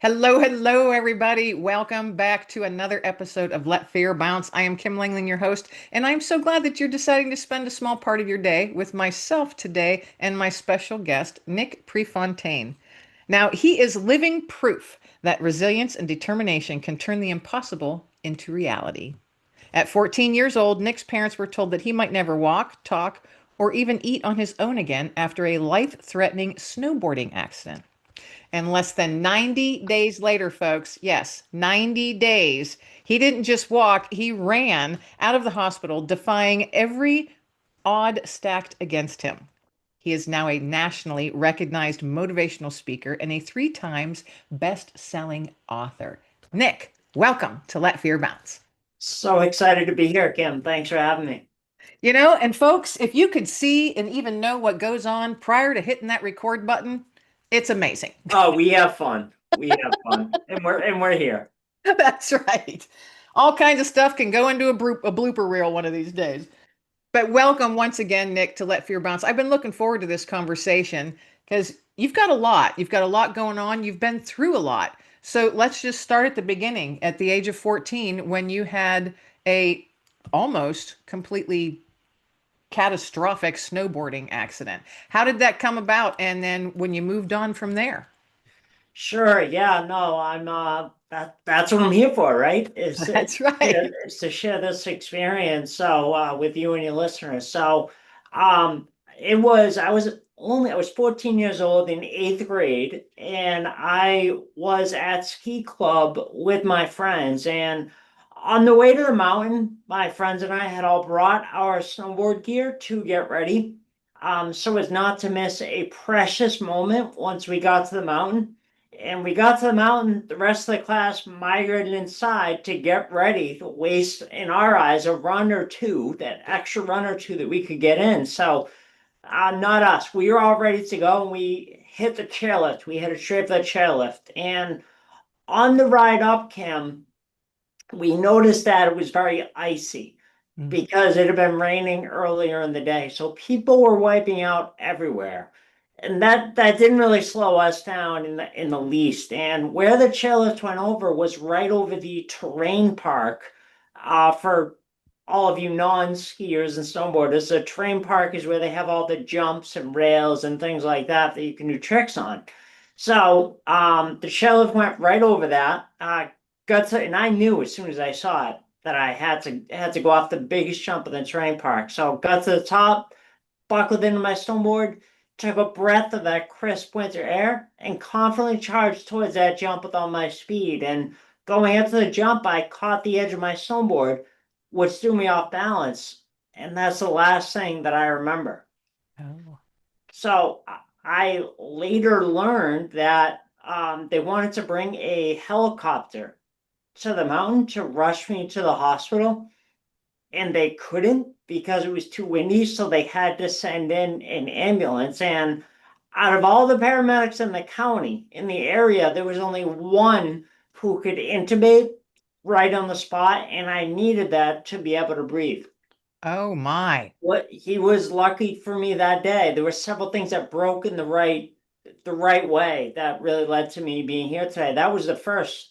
Hello, hello, everybody. Welcome back to another episode of Let Fear Bounce. I am Kim Langling, your host, and I'm so glad that you're deciding to spend a small part of your day with myself today and my special guest, Nick Prefontaine. Now, he is living proof that resilience and determination can turn the impossible into reality. At 14 years old, Nick's parents were told that he might never walk, talk, or even eat on his own again after a life-threatening snowboarding accident. And less than 90 days later, folks, yes, 90 days, he didn't just walk, he ran out of the hospital, defying every odd stacked against him. He is now a nationally recognized motivational speaker and a three times best-selling author. Nick, welcome to Let Fear Bounce. So excited to be here, Kim. Thanks for having me. And folks, if you could see and even know what goes on prior to hitting that record button, it's amazing. Oh, we have fun. We have fun. And we're here. That's right. All kinds of stuff can go into a blooper reel one of these days. But welcome once again, Nick, to Let Fear Bounce. I've been looking forward to this conversation because you've got a lot. You've got a lot going on. You've been through a lot. So let's just start at the beginning. At the age of 14, when you had a almost completely catastrophic snowboarding accident. How did that come about? And then when you moved on from there? Sure. Yeah, no, that's what I'm here for, right? That's right. Is to share this experience with you and your listeners. Um I was 14 years old in eighth grade, and I was at ski club with my friends. And on the way to the mountain, my friends and I had all brought our snowboard gear to get ready, so as not to miss a precious moment once we got to the mountain. And we got to the mountain, the rest of the class migrated inside to get ready to waste, in our eyes, a run or two, that extra run or two that we could get in. Not us. We were all ready to go, and we hit the chairlift. We had to straight for the chairlift. And on the ride up, Kim, we noticed that it was very icy Mm. because it had been raining earlier in the day. So people were wiping out everywhere. And that didn't really slow us down in the least. And where the chairlift went over was right over the terrain park. For all of you non-skiers and snowboarders, the terrain park is where they have all the jumps and rails and things like that that you can do tricks on. The chairlift went right over that. And I knew as soon as I saw it that I had to go off the biggest jump in the terrain park. So got to the top, buckled into my snowboard, took a breath of that crisp winter air, and confidently charged towards that jump with all my speed. And going into the jump, I caught the edge of my snowboard, which threw me off balance. And that's the last thing that I remember. Oh. So I later learned that they wanted to bring a helicopter to the mountain to rush me to the hospital, and they couldn't because it was too windy. So they had to send in an ambulance. And out of all the paramedics in the county, in the area, there was only one who could intubate right on the spot. And I needed that to be able to breathe. Oh my. What he was lucky for me that day. There were several things that broke in the right way that really led to me being here today. That was the first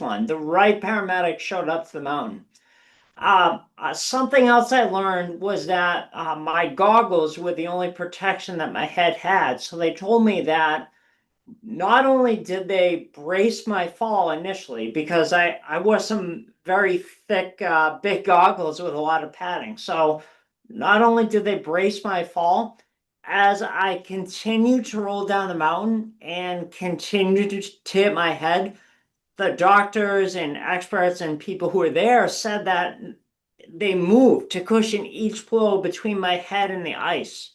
one. The right paramedic showed up to the mountain. Something else I learned was that my goggles were the only protection that my head had. So they told me that not only did they brace my fall initially, because I wore some very thick, big goggles with a lot of padding. So not only did they brace my fall, as I continued to roll down the mountain and continued to hit my head, the doctors and experts and people who were there said that they moved to cushion each blow between my head and the ice.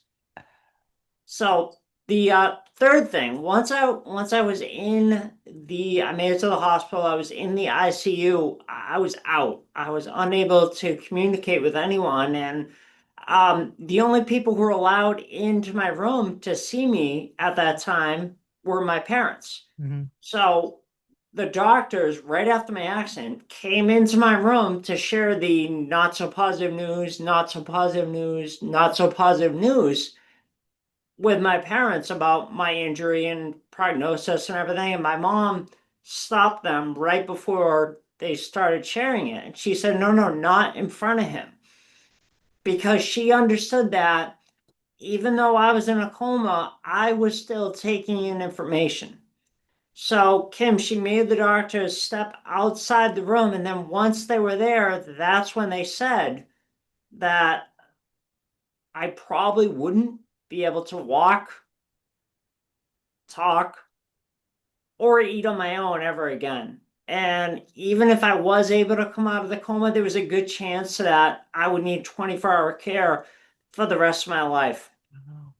So the third thing, once I was I made it to the hospital. I was in the ICU. I was out. I was unable to communicate with anyone, and the only people who were allowed into my room to see me at that time were my parents. Mhm. So the doctors, right after my accident, came into my room to share the not so positive news, not so positive news, not so positive news with my parents about my injury and prognosis and everything. And my mom stopped them right before they started sharing it. And she said, no, no, not in front of him. Because she understood that even though I was in a coma, I was still taking in information. So, Kim, she made the doctors step outside the room. And then once they were there, that's when they said that I probably wouldn't be able to walk, talk, or eat on my own ever again. And even if I was able to come out of the coma, there was a good chance that I would need 24-hour care for the rest of my life. Wow.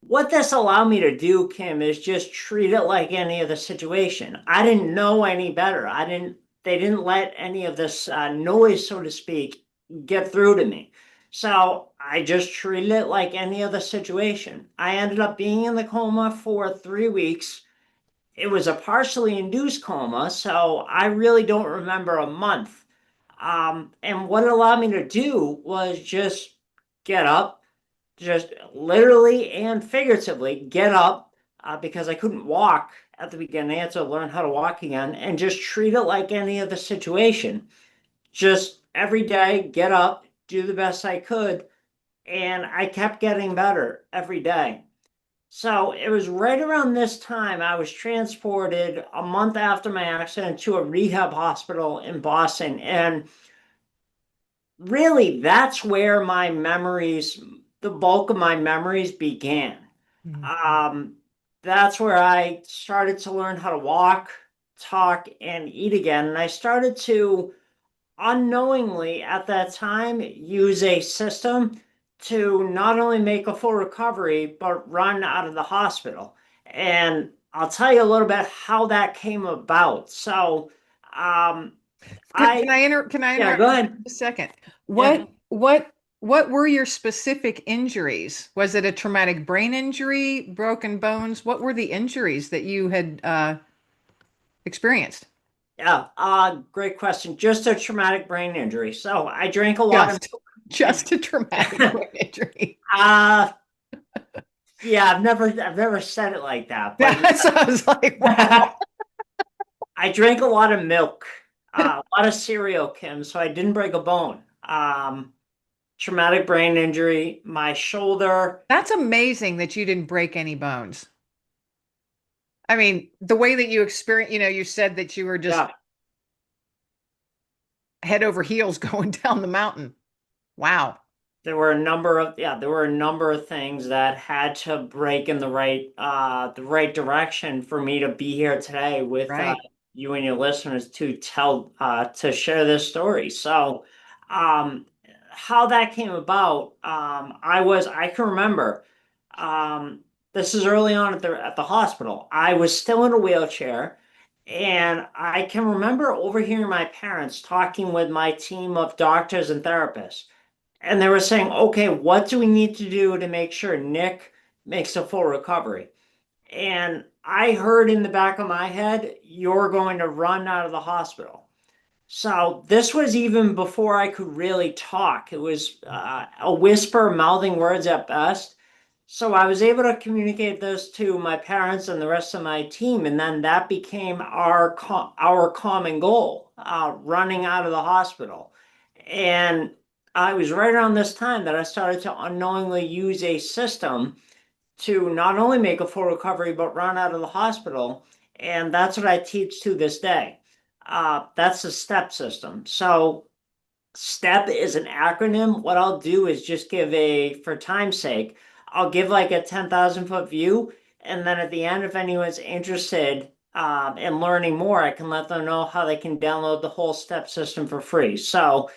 What this allowed me to do, Kim, is just treat it like any other situation. I didn't know any better. They didn't let any of this noise, so to speak, get through to me. So I just treated it like any other situation. I ended up being in the coma for 3 weeks. It was a partially induced coma, so I really don't remember a month. And what it allowed me to do was just get up, just literally and figuratively get up because I couldn't walk at the beginning. I had to learn how to walk again and just treat it like any other situation. Just every day, get up, do the best I could. And I kept getting better every day. So it was right around this time I was transported a month after my accident to a rehab hospital in Boston. And really, that's where my memories, the bulk of my memories began. Mhm. Um, that's where I started to learn how to walk, talk, and eat again. And I started to unknowingly at that time use a system to not only make a full recovery, but run out of the hospital. And I'll tell you a little bit how that came about. So, um, Can I, can I yeah, interrupt go you ahead. for a second? Yeah. What were your specific injuries? Was it a traumatic brain injury, broken bones? What were the injuries that you had experienced? Yeah, great question. Just a traumatic brain injury. So I drank a lot of, Just, I, just a traumatic brain injury. uh, yeah, I've never said it like that, but Yeah, so I was like, yeah. wow. I drank a lot of milk, a lot of cereal, Kim, so I didn't break a bone. Traumatic brain injury, my shoulder. That's amazing that you didn't break any bones. I mean, the way that you experience, you said that you were just Yeah, head over heels going down the mountain. Wow. there were a number of things that had to break in the right direction for me to be here today with Right. you and your listeners to share this story. So, um, how that came about, I can remember, um, this is early on at the hospital. I was still in a wheelchair. And I can remember overhearing my parents talking with my team of doctors and therapists, and they were saying, okay, what do we need to do to make sure Nick makes a full recovery? And I heard in the back of my head, you're going to run out of the hospital. So this was even before I could really talk. It was a whisper, mouthing words at best. So I was able to communicate this to my parents and the rest of my team, and then that became our common goal, running out of the hospital. And I was right around this time that I started to unknowingly use a system to not only make a full recovery but run out of the hospital, and that's what I teach to this day. That's the STEP system. So STEP is an acronym. What I'll do is just for time's sake, I'll give like a 10,000-foot view. And then at the end, if anyone's interested in learning more, I can let them know how they can download the whole STEP system for free. So,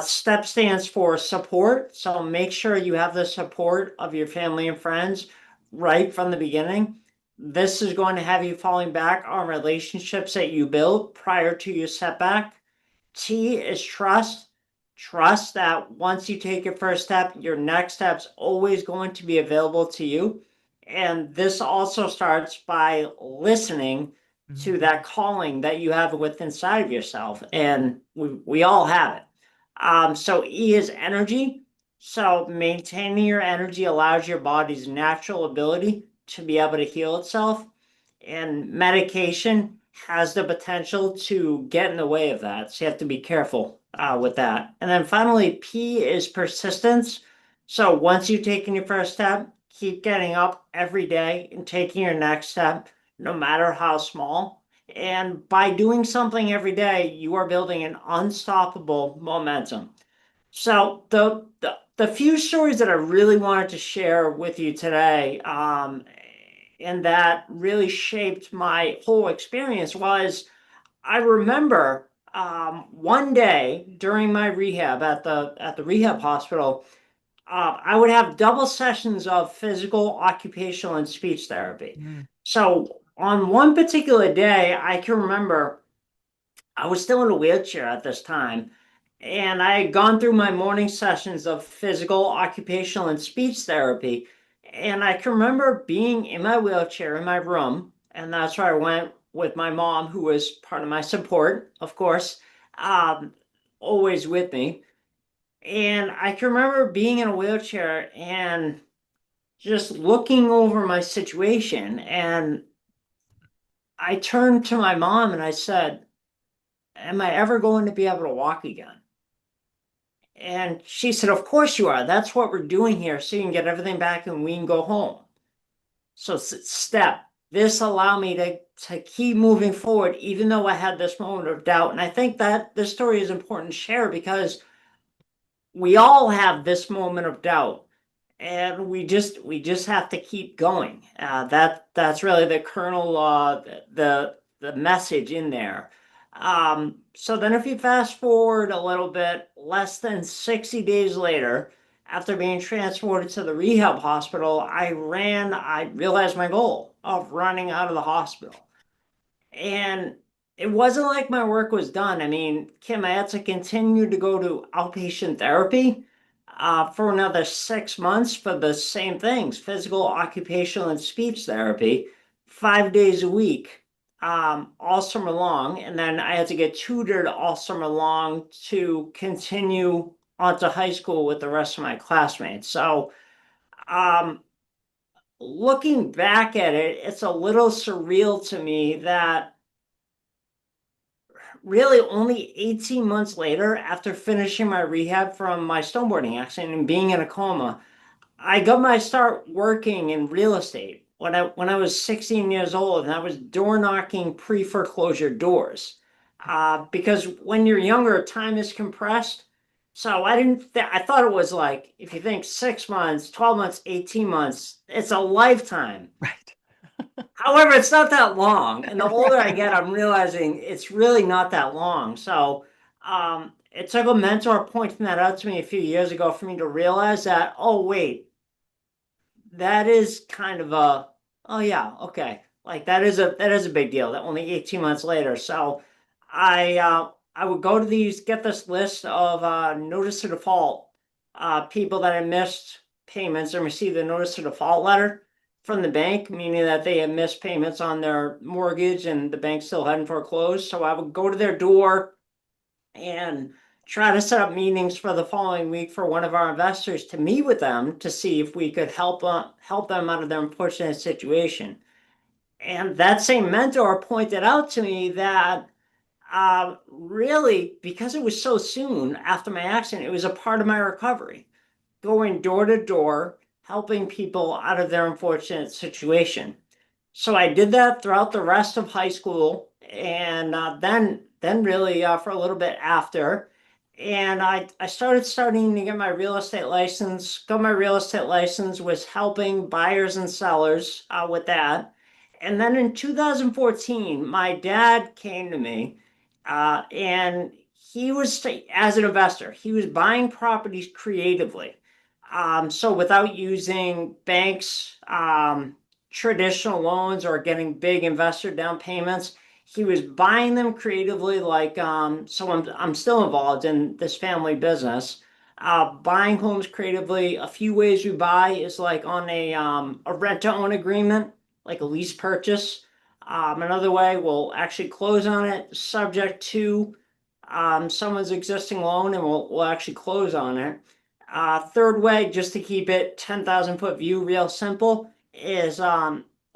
STEP stands for support. So make sure you have the support of your family and friends right from the beginning. This is going to have you falling back on relationships that you built prior to your setback. T is trust. Trust that once you take your first step, your next step's always going to be available to you. And this also starts by listening to Mhm. that calling that you have within inside of yourself. And we all have it. So E is energy. So maintaining your energy allows your body's natural ability to be able to heal itself. And medication has the potential to get in the way of that. So you have to be careful with that. And then finally, P is persistence. So once you've taken your first step, keep getting up every day and taking your next step, no matter how small. And by doing something every day, you are building an unstoppable momentum. So the few stories that I really wanted to share with you today, and that really shaped my whole experience was I remember one day during my rehab at the rehab hospital, I would have double sessions of physical, occupational, and speech therapy. Mm. So on one particular day, I can remember I was still in a wheelchair at this time, and I had gone through my morning sessions of physical, occupational, and speech therapy. And I can remember being in my wheelchair in my room, and that's where I went with my mom, who was part of my support, of course, um, always with me. And I can remember being in a wheelchair and just looking over my situation. And I turned to my mom and I said, am I ever going to be able to walk again? And she said, of course you are. That's what we're doing here. So you can get everything back and we can go home. So step, this allowed me to keep moving forward, even though I had this moment of doubt. And I think that this story is important to share because we all have this moment of doubt and we just have to keep going. That's really the kernel, the message in there. So then, if you fast forward a little bit, less than 60 days later, after being transported to the rehab hospital, I realized my goal of running out of the hospital. And it wasn't like my work was done. I mean, Kim, I had to continue to go to outpatient therapy for another 6 months for the same things, physical, occupational, and speech therapy, 5 days a week, all summer long. And then I had to get tutored all summer long to continue on to high school with the rest of my classmates. So, um, looking back at it, it's a little surreal to me that really only 18 months later, after finishing my rehab from my snowboarding accident and being in a coma, I got my start working in real estate when I was 16 years old, and I was door knocking pre-foreclosure doors. Because when you're younger, time is compressed. So I thought it was like, if you think 6 months, 12 months, 18 months, it's a lifetime. Right. However, it's not that long. And the older I Right. get, I'm realizing it's really not that long. So it took a mentor pointing that out to me a few years ago for me to realize that, oh, wait, that is kind of oh yeah, okay. Like that is a big deal. That only 18 months later. So I would go to these, get this list of notice to default, people that I missed payments and received a notice to default letter from the bank, meaning that they had missed payments on their mortgage and the bank still hadn't foreclosed. So I would go to their door and try to set up meetings for the following week for one of our investors to meet with them to see if we could help them out of their unfortunate situation. And that same mentor pointed out to me that really, because it was so soon after my accident, it was a part of my recovery, going door to door, helping people out of their unfortunate situation. So I did that throughout the rest of high school, and then really for a little bit after, and I starting to get my real estate license. Got my real estate license, was helping buyers and sellers with that, and then in 2014, my dad came to me, and he was as an investor, he was buying properties creatively. So without using banks, traditional loans or getting big investor down payments. He was buying them creatively, like so I'm still involved in this family business. Buying homes creatively. A few ways we buy is like on a rent to own agreement, like a lease purchase. Another way we'll actually close on it, subject to someone's existing loan, and we'll actually close on it. Third way, just to keep it 10,000 foot view real simple, is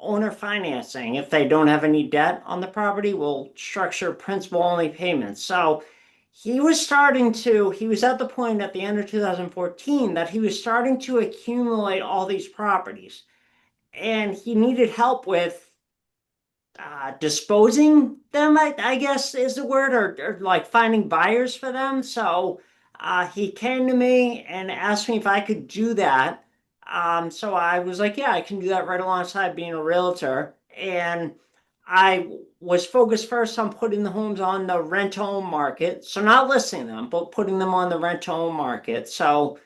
owner financing. If they don't have any debt on the property, we'll structure principal only payments. So he was at the point at the end of 2014 that he was starting to accumulate all these properties, and he needed help with disposing them, I guess is the word, or like finding buyers for them. So he came to me and asked me if I could do that. So I was like, yeah, I can do that right alongside being a realtor. And I was focused first on putting the homes on the rent-to-own market. So not listing them, but putting them on the rent-to-own market. So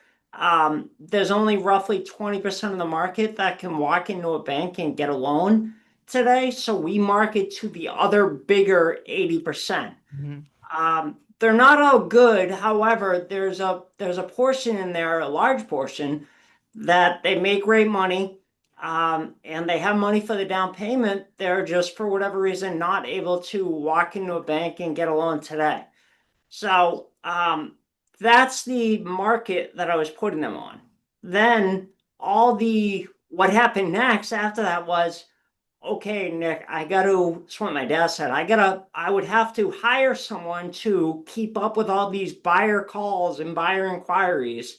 there's only roughly 20% of the market that can walk into a bank and get a loan today. So we market to the other bigger 80%. Mhm. They're not all good. However, there's a portion in there, a large portion, that they make great money, and they have money for the down payment. They're just, for whatever reason, not able to walk into a bank and get a loan today. So that's the market that I was putting them on. Then what happened next after that was, okay, Nick, it's what my dad said. I would have to hire someone to keep up with all these buyer calls and buyer inquiries.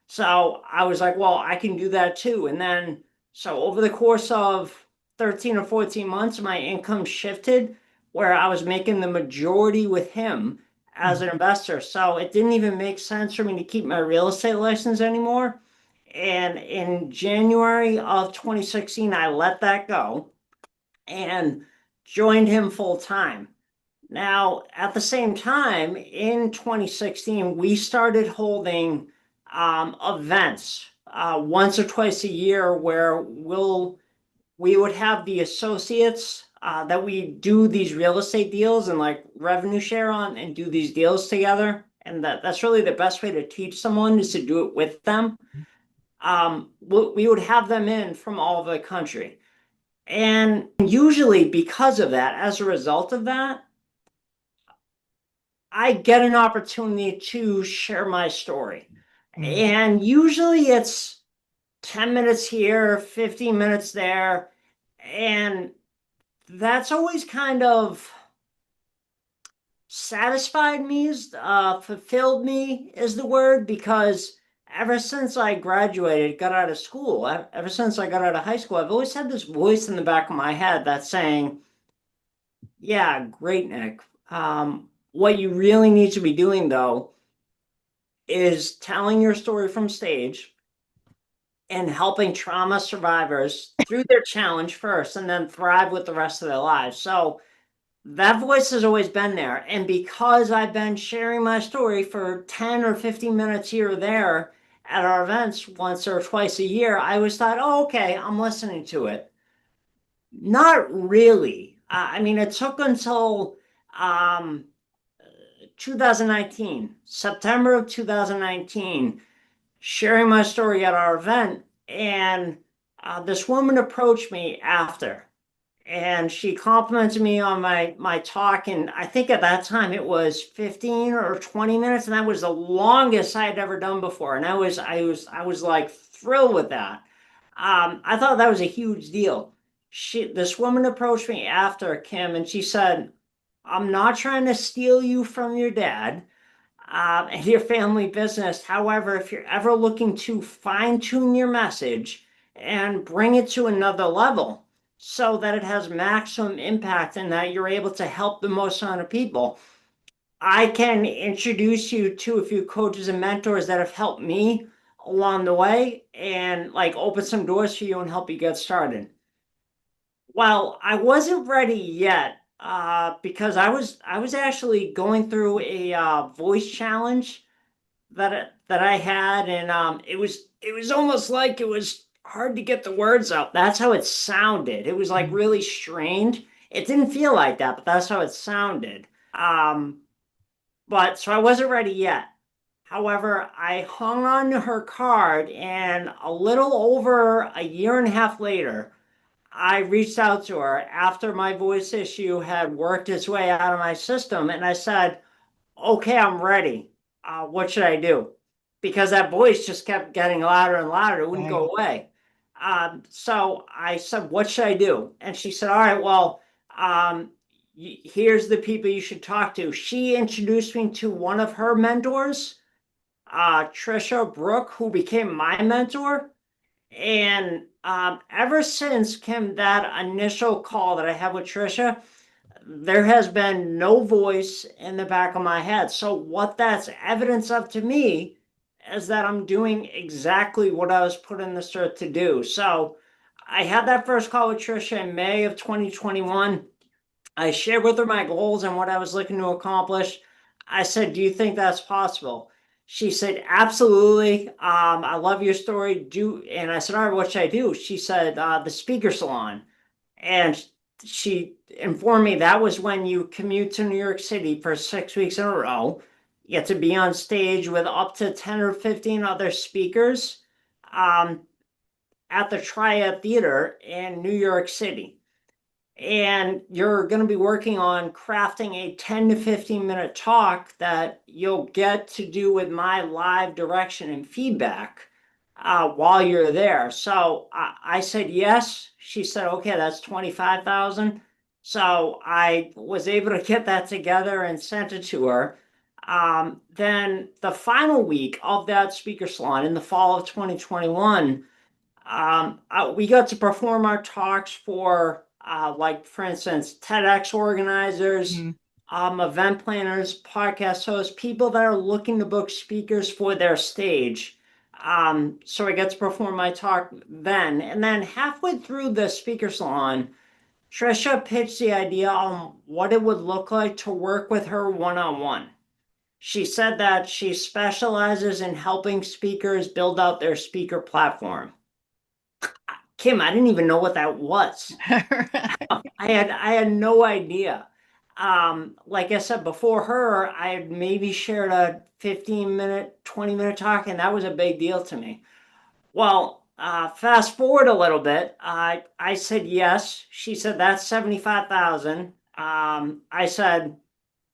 So I was like, well, I can do that too. And then, so over the course of 13 or 14 months, my income shifted where I was making the majority with him as an investor. So it didn't even make sense for me to keep my real estate license anymore. And in January of 2016, I let that go and joined him full time. Now, at the same time, in 2016, we started holding events once or twice a year where we would have the associates that we do these real estate deals and like revenue share on and do these deals together. And that's really the best way to teach someone is to do it with them. We would have them in from all over the country. And usually, because of that, as a result of that, I get an opportunity to share my story. Mhm. And usually it's 10 minutes here, 15 minutes there. And that's always kind of satisfied me, fulfilled me is the word, because ever since I graduated, got out of school, ever since I got out of high school, I've always had this voice in the back of my head that's saying, yeah, great, Nick. What you really need to be doing, though, is telling your story from stage and helping trauma survivors through their challenge first and then thrive with the rest of their lives. So that voice has always been there. And because I've been sharing my story for 10 or 15 minutes here or there at our events once or twice a year, I always thought, oh, okay, I'm listening to it. Not really. I mean, it took until um, 2019, September of 2019, sharing my story at our event. And this woman approached me after, and she complimented me on my talk. And I think at that time it was 15 or 20 minutes, and that was the longest I had ever done before. And I was like thrilled with that. I thought that was a huge deal. This woman approached me after, Kim, and she said, I'm not trying to steal you from your dad and your family business. However, if you're ever looking to fine tune your message and bring it to another level so that it has maximum impact and that you're able to help the most amount of people, I can introduce you to a few coaches and mentors that have helped me along the way and like open some doors for you and help you get started. Well, I wasn't ready yet because I was actually going through a voice challenge that I had, and it was almost like it was hard to get the words out. That's how it sounded. It was like Mhm. really strained. It didn't feel like that, but that's how it sounded. But so I wasn't ready yet. However, I hung on to her card, and a little over a year and a half later, I reached out to her after my voice issue had worked its way out of my system, and I said, okay, I'm ready. What should I do? Because that voice just kept getting louder and louder. It wouldn't Right. go away. So I said, what should I do? And she said, all right, well, um, here's the people you should talk to. She introduced me to one of her mentors, Trisha Brooke, who became my mentor. And ever since, Kim, that initial call that I had with Trisha, there has been no voice in the back of my head. So what that's evidence of to me is that I'm doing exactly what I was put in this earth to do. So I had that first call with Trisha in May of 2021. I shared with her my goals and what I was looking to accomplish. I said, do you think that's possible? She said, absolutely. I love your story. And I said, all right, what should I do? She said, the speaker salon. And she informed me that was when you commute to New York City for 6 weeks in a row. You get to be on stage with up to 10 or 15 other speakers um, at the Triad Theater in New York City. And you're going to be working on crafting a 10 to 15-minute talk that you'll get to do with my live direction and feedback while you're there. So I said yes. She said, okay, that's 25,000. So I was able to get that together and sent it to her. Then the final week of that speaker salon in the fall of 2021, we got to perform our talks for, like, for instance, TEDx organizers, Mhm. event planners, podcast hosts, people that are looking to book speakers for their stage. So I got to perform my talk then. And then halfway through the speaker salon, Trisha pitched the idea on what it would look like to work with her one-on-one. She said that she specializes in helping speakers build out their speaker platform. Kim, I didn't even know what that was. I had no idea. Like I said before her, I had maybe shared a 15-minute, 20-minute talk, and that was a big deal to me. Well, fast forward a little bit. I said yes. She said that's 75,000. I said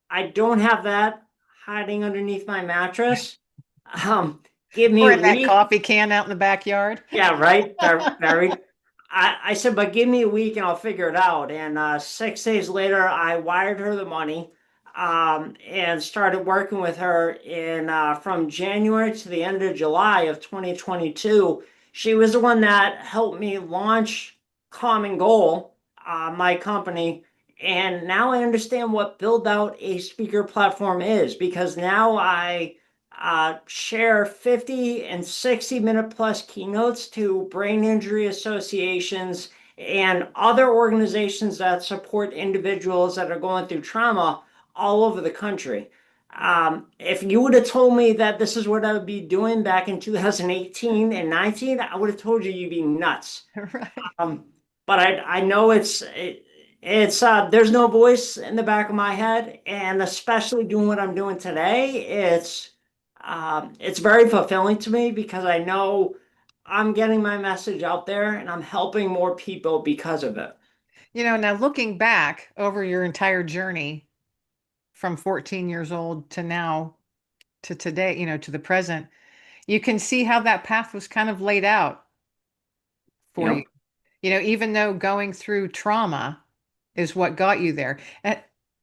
I don't have that hiding underneath my mattress. Um, give me Or a in that week. coffee can out in the backyard. Yeah, right. Very. I said, but give me a week and I'll figure it out. And 6 days later, I wired her the money and started working with her in from January to the end of July of 2022. She was the one that helped me launch Common Goal, my company. And now I understand what build out a speaker platform is because now I share 50 and 60-minute plus keynotes to brain injury associations and other organizations that support individuals that are going through trauma all over the country. If you would have told me that this is what I would be doing back in 2018 and 19, I would have told you you'd be nuts. Right. But I know it's there's no voice in the back of my head, and especially doing what I'm doing today, it's very fulfilling to me because I know I'm getting my message out there and I'm helping more people because of it. Now looking back over your entire journey from 14 years old to now to today, to the present, you can see how that path was kind of laid out for you. Yep. Even though going through trauma is what got you there.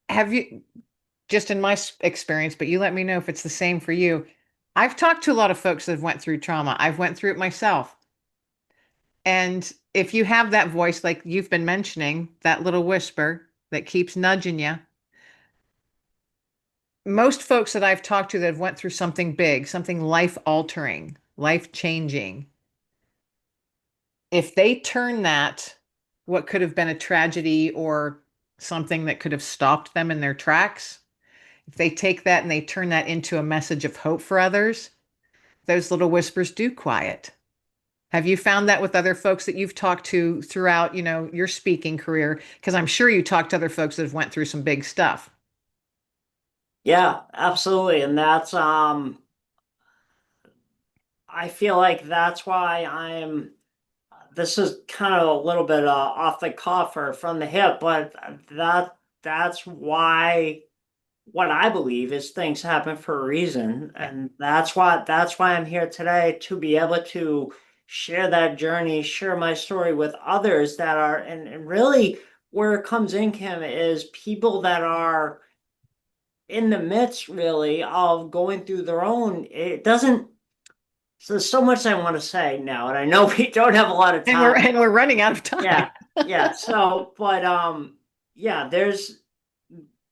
Have you, just in my experience, but you let me know if it's the same for you. I've talked to a lot of folks that have went through trauma. I've went through it myself. And if you have that voice, like you've been mentioning, that little whisper that keeps nudging you, most folks that I've talked to that have went through something big, something life altering, life changing, if they turn that, what could have been a tragedy or something that could have stopped them in their tracks, if they take that and they turn that into a message of hope for others, those little whispers do quiet. Have you found that with other folks that you've talked to throughout, your speaking career? Because I'm sure you talked to other folks that have went through some big stuff. Yeah, absolutely. And that's I feel like that's why this is kind of a little bit off the cuff or from the hip, but that's why what I believe is things happen for a reason. Yeah. And that's why I'm here today to be able to share that journey, share my story with others that are, and really where it comes in, Kim, is people that are in the midst really of going through their own, it doesn't, so there's so much I want to say now, and I know we don't have a lot of And we're time. and we're running out of time. Yeah, yeah. So, but yeah, there's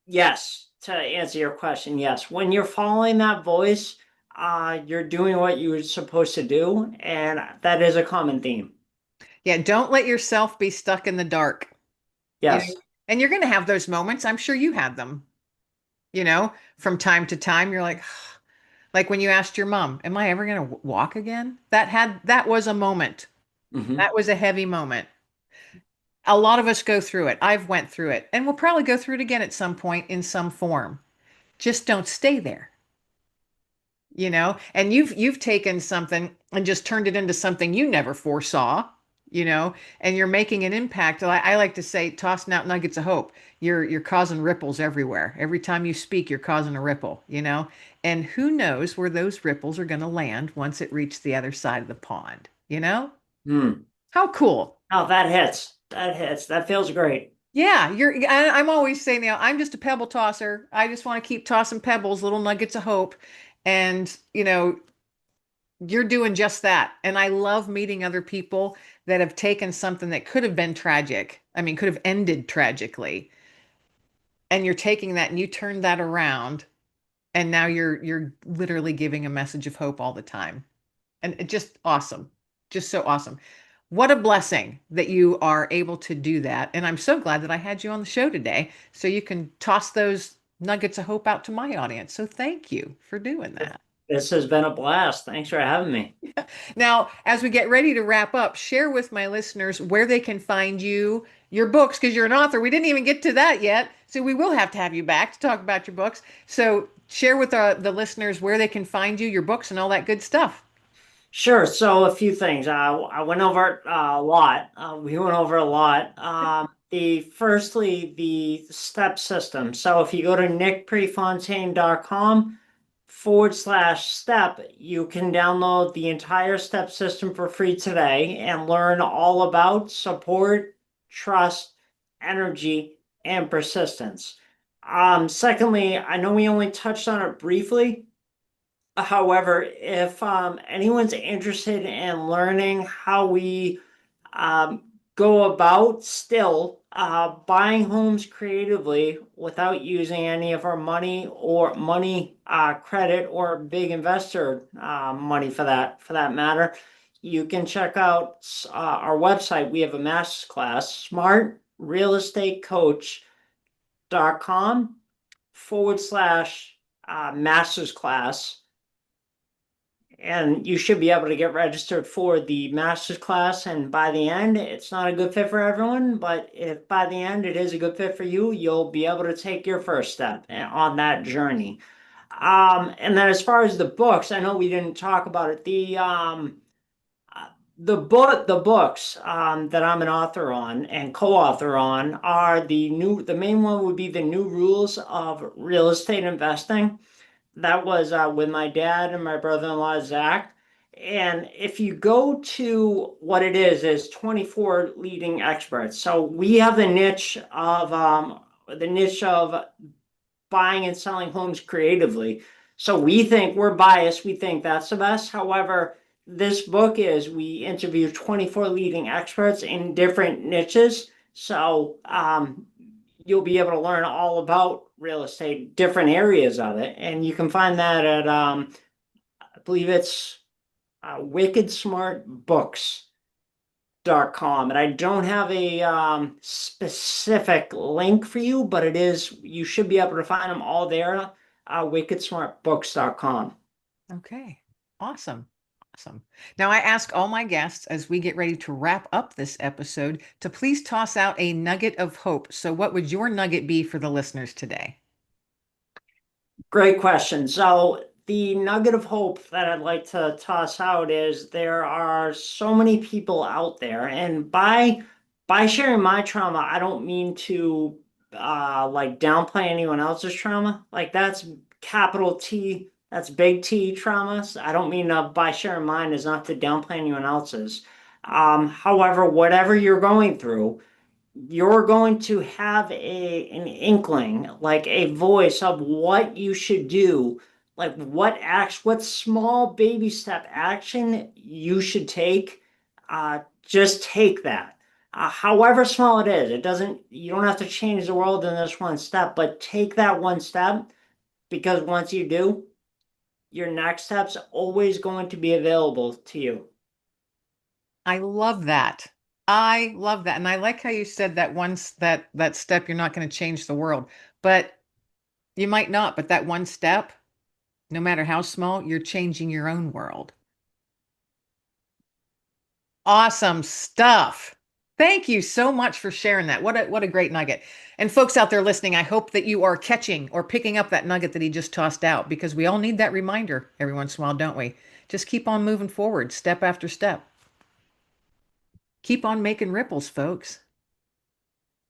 yes, to answer your question, yes. When you're following that voice, you're doing what you were supposed to do, and that is a common theme. Yeah, don't let yourself be stuck in the dark. You know, Yes. and you're going to have those moments. I'm sure you had them, from time to time. You're like when you asked your mom, "Am I ever going to walk again?" That was a moment. Hmm. That was a heavy moment. A lot of us go through it. I've went through it, and we'll probably go through it again at some point in some form. Just don't stay there. And you've taken something and just turned it into something you never foresaw, and you're making an impact. I like to say, tossing out nuggets of hope. You're causing ripples everywhere. Every time you speak, you're causing a ripple. And who knows where those ripples are going to land once it reaches the other side of the pond. Hmm. How cool. Oh, that hits. That hits. That feels great. Yeah, I'm always saying, I'm just a pebble tosser. I just want to keep tossing pebbles, little nuggets of hope. And, you're doing just that. And I love meeting other people that have taken something that could have been tragic. I mean, could have ended tragically. And you're taking that and you turn that around. And now you're literally giving a message of hope all the time. And it just awesome. Just so awesome. What a blessing that you are able to do that. And I'm so glad that I had you on the show today so you can toss those nuggets of hope out to my audience. So thank you for doing that. This has been a blast. Thanks for having me. Now, as we get ready to wrap up, share with my listeners where they can find you, your books, because you're an author. We didn't even get to that yet. So we will have to have you back to talk about your books. So share with the listeners where they can find you, your books, and all that good stuff. Sure. So a few things. I went over it a lot. We went over a lot. Firstly, the step system. So if you go to nickprefontaine.com/step, you can download the entire step system for free today and learn all about support, trust, energy, and persistence. Secondly, I know we only touched on it briefly. However, if anyone's interested in learning how we go about still buying homes creatively without using any of our money or money credit or big investor money for that matter, you can check out our website. We have a master's class, smartrealestatecoach.com/master's class, and you should be able to get registered for the master's class. And by the end, it's not a good fit for everyone, but if by the end it is a good fit for you, you'll be able to take your first step on that journey. And then as far as the books, I know we didn't talk about it. The books that I'm an author on and co-author on are the main one would be the new rules of real estate investing. That was with my dad and my brother-in-law, Zach. And if you go to what it is 24 leading experts. So we have the niche of buying and selling homes creatively. So we think we're biased. We think that's the best. However, this book is we interview 24 leading experts in different niches. So you'll be able to learn all about real estate, different areas of it. And you can find that at, I believe it's wickedsmartbooks.com. And I don't have a specific link for you, but you should be able to find them all there, wickedsmartbooks.com. Okay. Awesome. Awesome. Now, I ask all my guests as we get ready to wrap up this episode to please toss out a nugget of hope. So, what would your nugget be for the listeners today? Great question. So the nugget of hope that I'd like to toss out is there are so many people out there, and by sharing my trauma, I don't mean to like downplay anyone else's trauma. Like that's capital T That's big T traumas. I don't mean by sharing mine is not to downplay anyone else's. However, whatever you're going through, you're going to have an inkling, like a voice of what you should do, like what small baby step action you should take. Just take that. However small it is, you don't have to change the world in this one step, but take that one step because once you do, your next step's always going to be available to you. I love that. I love that. And I like how you said that once that step, you're not going to change the world, but you might not, but that one step, no matter how small, you're changing your own world. Awesome stuff. Thank you so much for sharing that. What a great nugget. And folks out there listening, I hope that you are catching or picking up that nugget that he just tossed out because we all need that reminder every once in a while, don't we? Just keep on moving forward, step after step. Keep on making ripples, folks.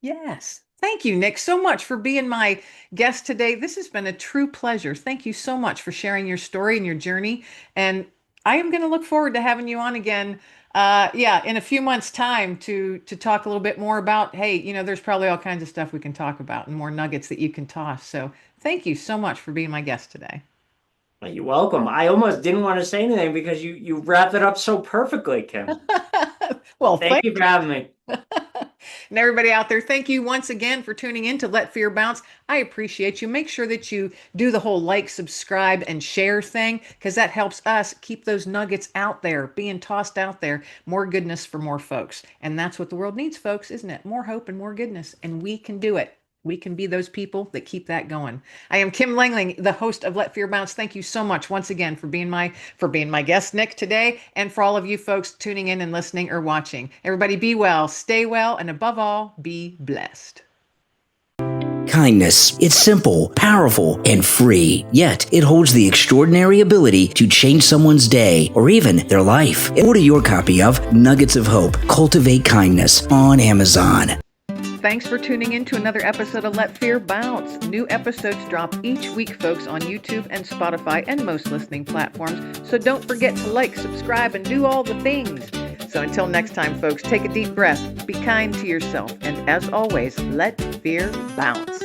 Yes. Thank you, Nick, so much for being my guest today. This has been a true pleasure. Thank you so much for sharing your story and your journey. And I am going to look forward to having you on again. Yeah, in a few months' time to talk a little bit more about, hey, there's probably all kinds of stuff we can talk about and more nuggets that you can toss. So thank you so much for being my guest today. Well, you're welcome. I almost didn't want to say anything because you wrapped it up so perfectly, Kim. Well, Thank thank you for having me. And everybody out there, thank you once again for tuning in to Let Fear Bounce. I appreciate you. Make sure that you do the whole like, subscribe, and share thing because that helps us keep those nuggets out there, being tossed out there. More goodness for more folks. And that's what the world needs, folks, isn't it? More hope and more goodness. And we can do it. We can be those people that keep that going. I am Kim Langling, the host of Let Fear Bounce. Thank you so much once again for being my guest, Nick, today, and for all of you folks tuning in and listening or watching. Everybody be well, stay well, and above all, be blessed. Kindness. It's simple, powerful, and free. Yet, it holds the extraordinary ability to change someone's day or even their life. Order your copy of Nuggets of Hope, Cultivate Kindness on Amazon. Thanks for tuning in to another episode of Let Fear Bounce. New episodes drop each week, folks, on YouTube and Spotify and most listening platforms. So don't forget to like, subscribe, and do all the things. So until next time, folks, take a deep breath, be kind to yourself, and as always, let fear bounce.